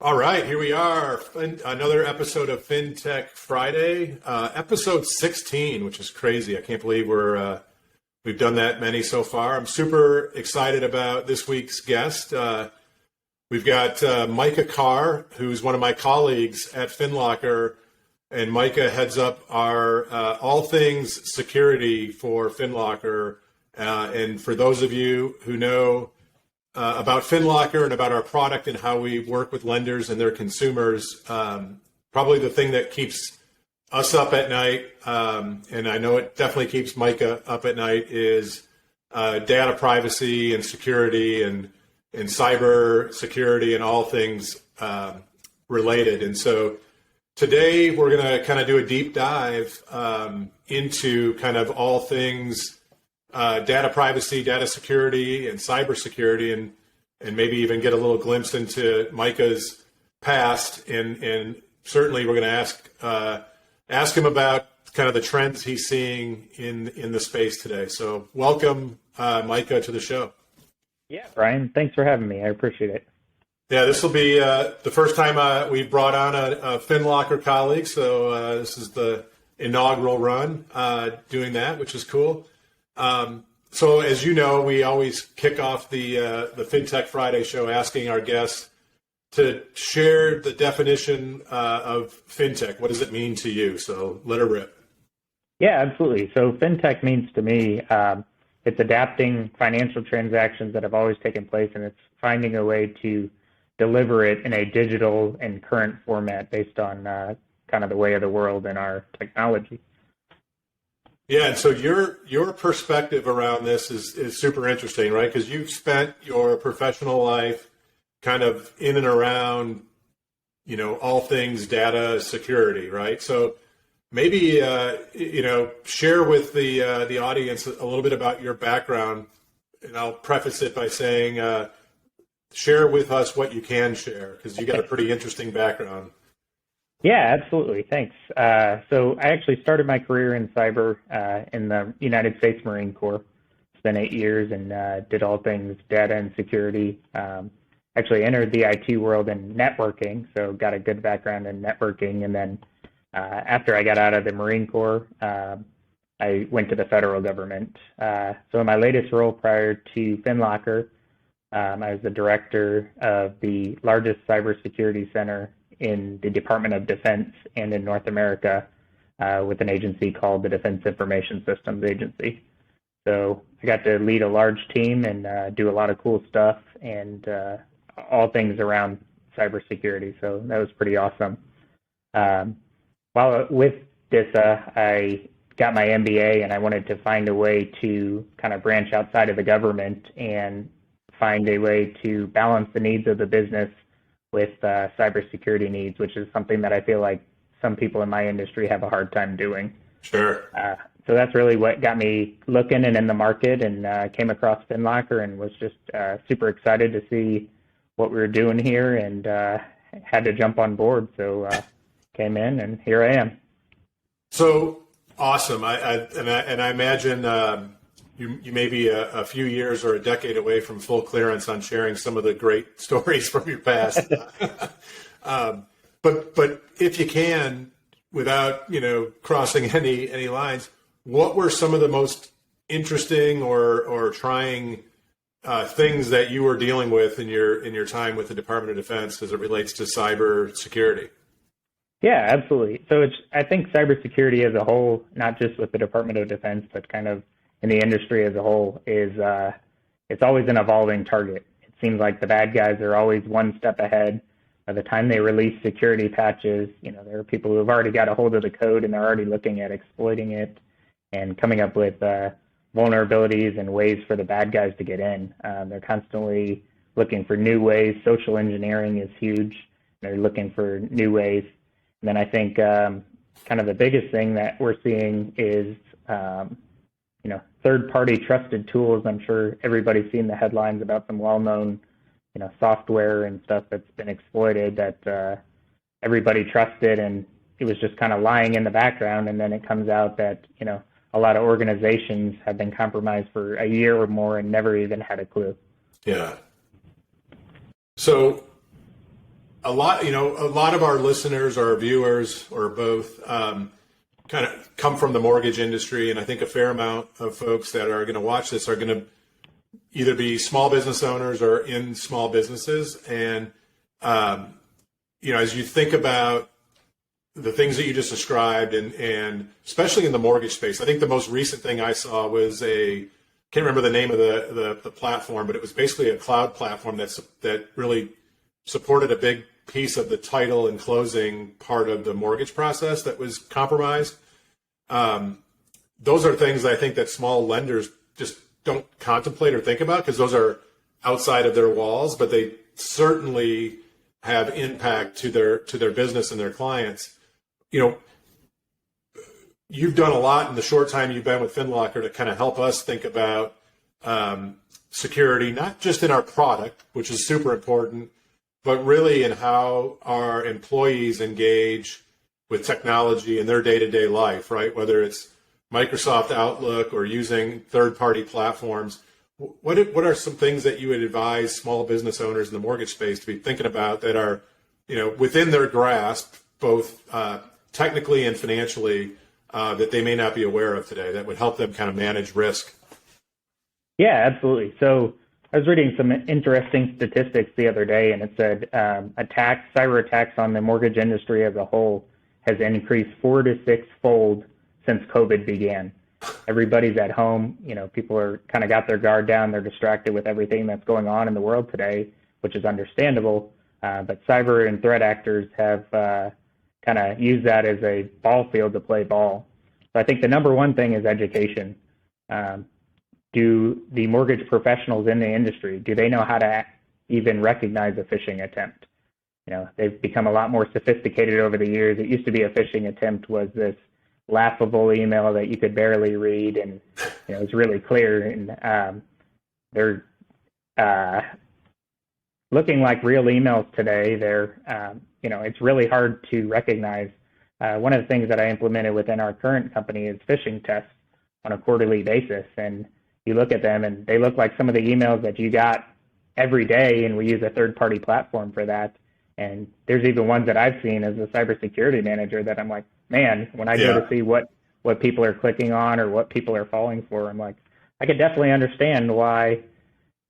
All right, here we are. Another episode of Fintech Friday, episode 16, which is crazy. I can't believe we've done that many so far. I'm super excited about this week's guest. We've got Micah Carr, who's one of my colleagues at FinLocker, and Micah heads up our all things security for FinLocker. And for those of you who know about FinLocker and about our product and how we work with lenders and their consumers, probably the thing that keeps us up at night, and I know it definitely keeps Micah up at night, is data privacy and security and cyber security and all things related. And so today we're going to kind of do a deep dive into kind of all things data privacy, data security, and cybersecurity, and maybe even get a little glimpse into Micah's past. And certainly we're going to ask him about kind of the trends he's seeing in the space today. So welcome, Micah, to the show. Yeah, Brian, thanks for having me. I appreciate it. Yeah, this will be the first time we've brought on a FinLocker colleague. So this is the inaugural run doing that, which is cool. So as you know, we always kick off the FinTech Friday show asking our guests to share the definition of FinTech. What does it mean to you? So let her rip. Yeah, absolutely. So FinTech means to me, it's adapting financial transactions that have always taken place, and it's finding a way to deliver it in a digital and current format based on kind of the way of the world and our technology. Yeah, and so your perspective around this is super interesting, right? Because you've spent your professional life kind of in and around, all things data security, right? So maybe share with the audience a little bit about your background, and I'll preface it by saying share with us what you can share, because you got a pretty interesting background. Yeah, absolutely. Thanks. So I actually started my career in cyber in the United States Marine Corps. Spent 8 years and did all things data and security. Actually entered the IT world in networking, so got a good background in networking. And then after I got out of the Marine Corps, I went to the federal government. So in my latest role prior to FinLocker, I was the director of the largest cybersecurity center in the Department of Defense and in North America with an agency called the Defense Information Systems Agency. So I got to lead a large team and do a lot of cool stuff and all things around cybersecurity. So that was pretty awesome. While with DISA, I got my MBA and I wanted to find a way to kind of branch outside of the government and find a way to balance the needs of the business with cybersecurity needs, which is something that I feel like some people in my industry have a hard time doing. Sure. So that's really what got me looking and in the market, and came across FinLocker and was just super excited to see what we were doing here, and had to jump on board. So came in, and here I am. So awesome. I imagine you may be a few years or a decade away from full clearance on sharing some of the great stories from your past. But if you can, without crossing any lines, what were some of the most interesting or trying things that you were dealing with in your time with the Department of Defense as it relates to cyber security? Yeah, absolutely. So I think cybersecurity as a whole, not just with the Department of Defense, but kind of in the industry as a whole, is it's always an evolving target. It seems like the bad guys are always one step ahead. By the time they release security patches, there are people who have already got a hold of the code and they're already looking at exploiting it and coming up with vulnerabilities and ways for the bad guys to get in. They're constantly looking for new ways. Social engineering is huge. They're looking for new ways. And then I think kind of the biggest thing that we're seeing is third-party trusted tools. I'm sure everybody's seen the headlines about some well-known, software and stuff that's been exploited that everybody trusted, and it was just kind of lying in the background. And then it comes out that, a lot of organizations have been compromised for a year or more and never even had a clue. Yeah. So a lot of our listeners or our viewers or both kind of come from the mortgage industry, and I think a fair amount of folks that are going to watch this are going to either be small business owners or in small businesses. And as you think about the things that you just described, and especially in the mortgage space, I think the most recent thing I saw was can't remember the name of the platform, but it was basically a cloud platform that really supported a big piece of the title and closing part of the mortgage process that was compromised. Those are things I think that small lenders just don't contemplate or think about because those are outside of their walls, but they certainly have impact to their business and their clients. You've done a lot in the short time you've been with FinLocker to kind of help us think about security, not just in our product, which is super important, but really in how our employees engage with technology in their day-to-day life, right? Whether it's Microsoft Outlook or using third-party platforms. What are some things that you would advise small business owners in the mortgage space to be thinking about that are, within their grasp, both technically and financially, that they may not be aware of today that would help them kind of manage risk? Yeah, absolutely. So I was reading some interesting statistics the other day, and it said cyber attacks on the mortgage industry as a whole has increased 4 to 6-fold since COVID began. Everybody's at home. People are kind of got their guard down. They're distracted with everything that's going on in the world today, which is understandable. But cyber and threat actors have kind of used that as a ball field to play ball. So I think the number one thing is education. Do the mortgage professionals in the industry, do they know how to even recognize a phishing attempt? They've become a lot more sophisticated over the years. It used to be a phishing attempt was this laughable email that you could barely read, and it was really clear. And they're looking like real emails today. It's really hard to recognize. One of the things that I implemented within our current company is phishing tests on a quarterly basis, and you look at them and they look like some of the emails that you got every day, and we use a third-party platform for that. And there's even ones that I've seen as a cybersecurity manager that I'm like, man, when I go to see what people are clicking on or what people are falling for, I'm like, I could definitely understand why,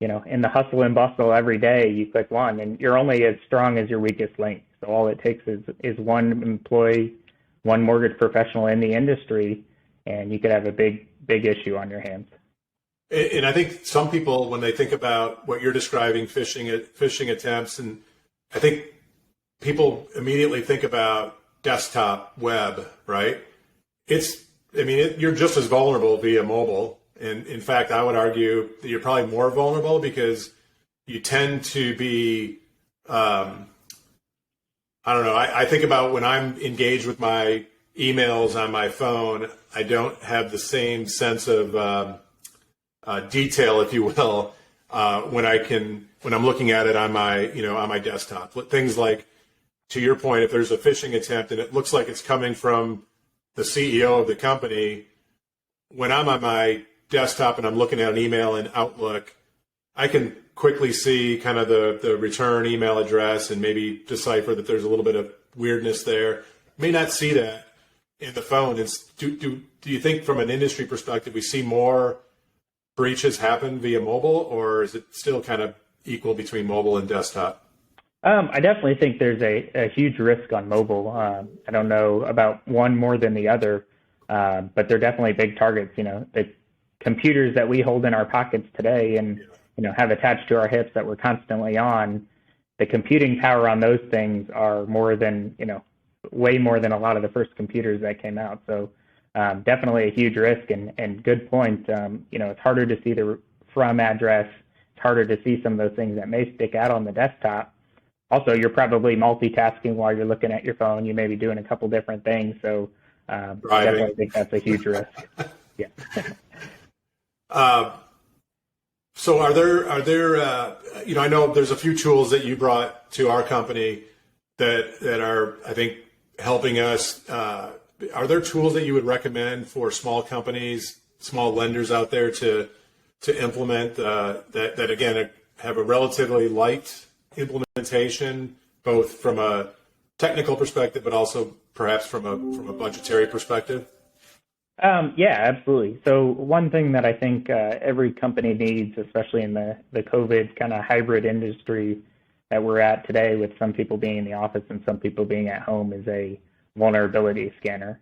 in the hustle and bustle every day, you click one, and you're only as strong as your weakest link. So all it takes is one employee, one mortgage professional in the industry, and you could have a big issue on your hands. And I think some people, when they think about what you're describing, phishing attempts, and I think people immediately think about desktop web, right? You're just as vulnerable via mobile. And in fact, I would argue that you're probably more vulnerable because you tend to be, I think about when I'm engaged with my emails on my phone, I don't have the same sense of detail, if you will, when I'm looking at it on my desktop. Things like, to your point, if there's a phishing attempt and it looks like it's coming from the CEO of the company, when I'm on my desktop and I'm looking at an email in Outlook, I can quickly see kind of the return email address and maybe decipher that there's a little bit of weirdness there. May not see that in the phone. Do you think from an industry perspective we see more breaches happen via mobile, or is it still kind of equal between mobile and desktop? I definitely think there's a huge risk on mobile. I don't know about one more than the other, but they're definitely big targets. The computers that we hold in our pockets today and have attached to our hips that we're constantly on, the computing power on those things are way more than a lot of the first computers that came out. So definitely a huge risk, and good point. It's harder to see the from address. It's harder to see some of those things that may stick out on the desktop. Also, you're probably multitasking while you're looking at your phone. You may be doing a couple different things. So I definitely think that's a huge risk. Yeah. So are there I know there's a few tools that you brought to our company that are, I think, helping us. Are there tools that you would recommend for small companies, small lenders out there to implement that again have a relatively light implementation, both from a technical perspective, but also perhaps from a budgetary perspective? Yeah, absolutely. So one thing that I think every company needs, especially in the COVID kind of hybrid industry that we're at today, with some people being in the office and some people being at home, is a vulnerability scanner.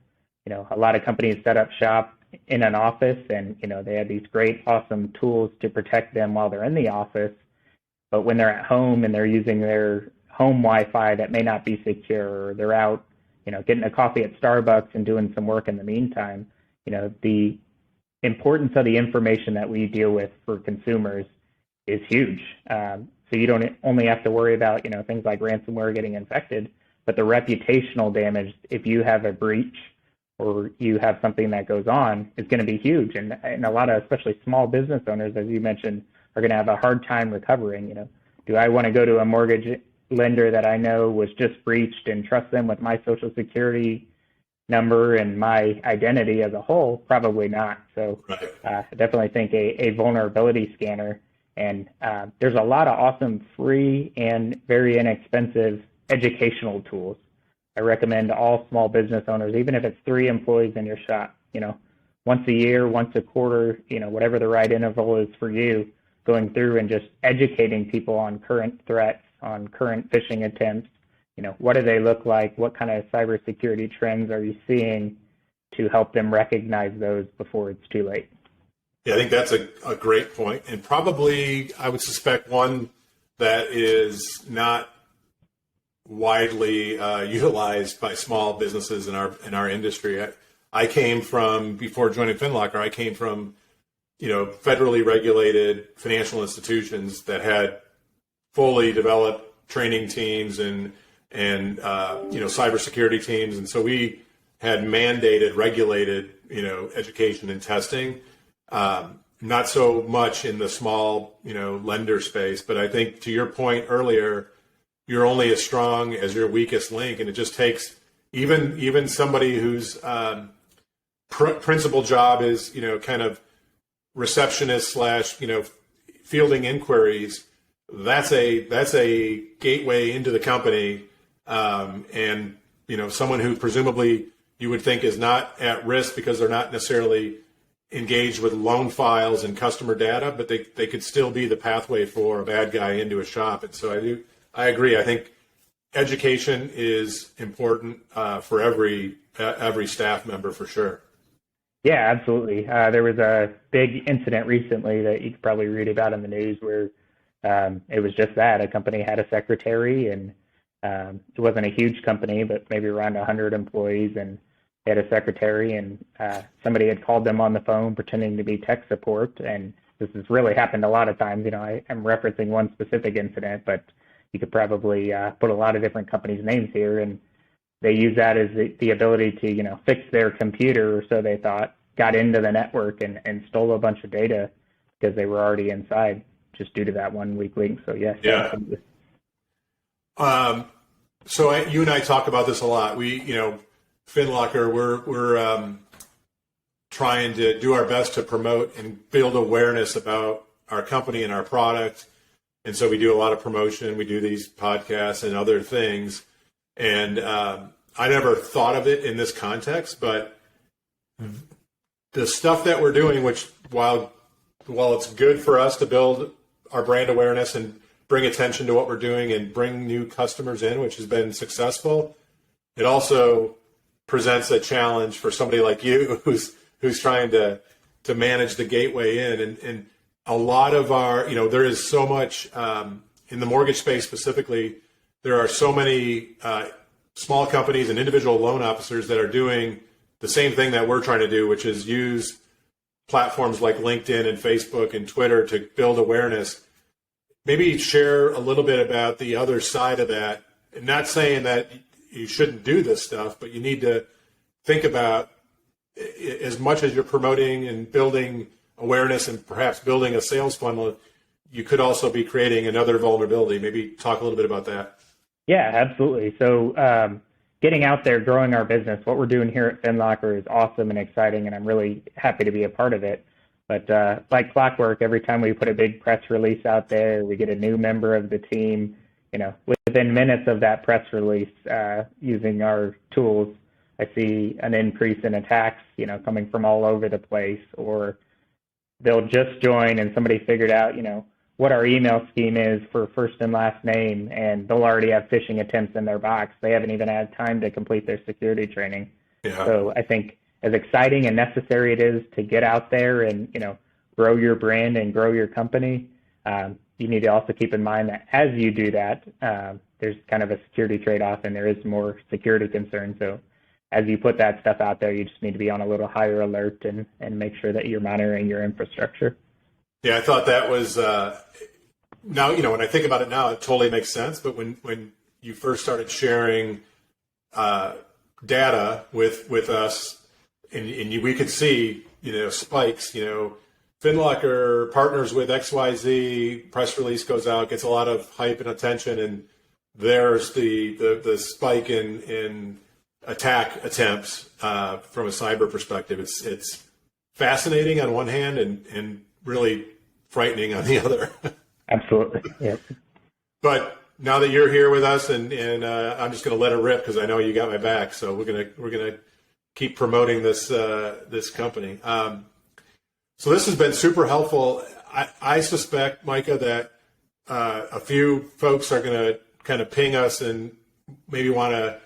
A lot of companies set up shop in an office, and they have these great, awesome tools to protect them while they're in the office. But when they're at home and they're using their home Wi-Fi that may not be secure, or they're out, getting a coffee at Starbucks and doing some work in the meantime, the importance of the information that we deal with for consumers is huge. So you don't only have to worry about, things like ransomware getting infected, but the reputational damage, if you have a breach or you have something that goes on, is going to be huge. And a lot of, especially small business owners, as you mentioned, are going to have a hard time recovering. Do I want to go to a mortgage lender that I know was just breached and trust them with my social security number and my identity as a whole? Probably not. So I definitely think a vulnerability scanner. And there's a lot of awesome free and very inexpensive educational tools. I recommend all small business owners, even if it's 3 employees in your shop, once a year, once a quarter, whatever the right interval is for you, going through and just educating people on current threats, on current phishing attempts. What do they look like? What kind of cybersecurity trends are you seeing to help them recognize those before it's too late? Yeah, I think that's a great point, and probably I would suspect one that is not widely utilized by small businesses in our industry. I came from, before joining FinLocker, I came from federally regulated financial institutions that had fully developed training teams and cybersecurity teams, and so we had mandated, regulated education and testing. Not so much in the small lender space, but I think to your point earlier, you're only as strong as your weakest link, and it just takes even somebody whose principal job is kind of receptionist / fielding inquiries. That's a gateway into the company, and someone who presumably you would think is not at risk because they're not necessarily engaged with loan files and customer data, but they could still be the pathway for a bad guy into a shop. And so I agree. I think education is important for every staff member, for sure. Yeah, absolutely. There was a big incident recently that you could probably read about in the news where it was just that. A company had a secretary, and it wasn't a huge company, but maybe around 100 employees, and they had a secretary, and somebody had called them on the phone pretending to be tech support. And this has really happened a lot of times. I'm referencing one specific incident, but you could probably put a lot of different companies' names here, and they use that as the ability to, fix their computer, or so they thought, got into the network and stole a bunch of data because they were already inside just due to that one weak link. So yes. Yeah. So you and I talk about this a lot. We, FinLocker, we're trying to do our best to promote and build awareness about our company and our product. And so we do a lot of promotion. We do these podcasts and other things. And I never thought of it in this context, but the stuff that we're doing, which while it's good for us to build our brand awareness and bring attention to what we're doing and bring new customers in, which has been successful, it also presents a challenge for somebody like you who's trying to manage the gateway in. And a lot of our, there is so much in the mortgage space specifically. There are so many small companies and individual loan officers that are doing the same thing that we're trying to do, which is use platforms like LinkedIn and Facebook and Twitter to build awareness. Maybe share a little bit about the other side of that. Not saying that you shouldn't do this stuff, but you need to think about, as much as you're promoting and building awareness and perhaps building a sales funnel, you could also be creating another vulnerability. Maybe talk a little bit about that. Yeah, absolutely. So getting out there, growing our business, what we're doing here at FinLocker is awesome and exciting, and I'm really happy to be a part of it. But like clockwork, every time we put a big press release out there, we get a new member of the team, within minutes of that press release, using our tools, I see an increase in attacks, coming from all over the place, or they'll just join and somebody figured out, what our email scheme is for first and last name, and they'll already have phishing attempts in their box. They haven't even had time to complete their security training. Yeah. So I think as exciting and necessary it is to get out there and, grow your brand and grow your company, you need to also keep in mind that as you do that, there's kind of a security trade-off and there is more security concern. So as you put that stuff out there, you just need to be on a little higher alert and make sure that you're monitoring your infrastructure. Yeah, I thought that was, now, when I think about it now, it totally makes sense. But when you first started sharing data with us, and we could see, spikes, FinLocker partners with XYZ, press release goes out, gets a lot of hype and attention, and there's the spike in attack attempts from a cyber perspective. It's fascinating on one hand and really frightening on the other. Absolutely. Yeah. But now that you're here with us, and I'm just going to let it rip because I know you got my back. So we're gonna keep promoting this company. So this has been super helpful. I suspect, Micah, that a few folks are going to kind of ping us and maybe want to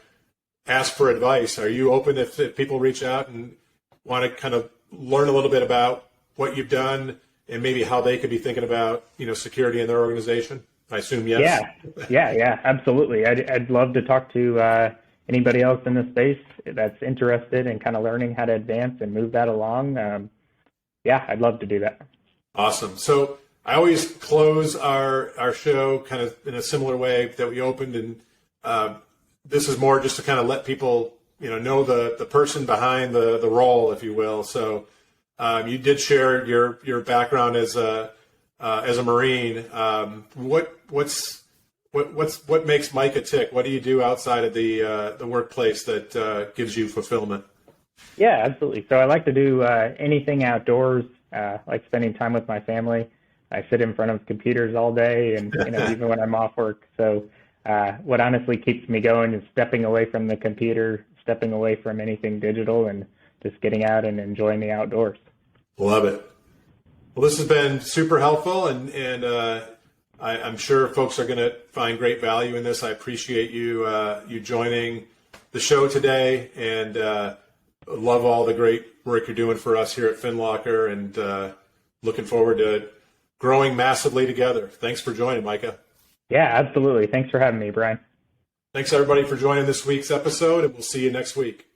ask for advice. Are you open if people reach out and want to kind of learn a little bit about what you've done and maybe how they could be thinking about, security in their organization? I assume yes. Yeah, absolutely. I'd love to talk to anybody else in the space that's interested in kind of learning how to advance and move that along. I'd love to do that. Awesome. So I always close our show kind of in a similar way that we opened, and this is more just to kind of let people know the person behind the role, if you will. So you did share your background as a Marine. What makes Micah tick? What do you do outside of the workplace that gives you fulfillment? Yeah, absolutely. So I like to do anything outdoors, like spending time with my family. I sit in front of computers all day and even when I'm off work. So what honestly keeps me going is stepping away from the computer, stepping away from anything digital, and just getting out and enjoying the outdoors. Love it. Well, this has been super helpful, and I'm sure folks are going to find great value in this. I appreciate you joining the show today, and love all the great work you're doing for us here at FinLocker, and looking forward to growing massively together. Thanks for joining, Micah. Yeah, absolutely. Thanks for having me, Brian. Thanks, everybody, for joining this week's episode, and we'll see you next week.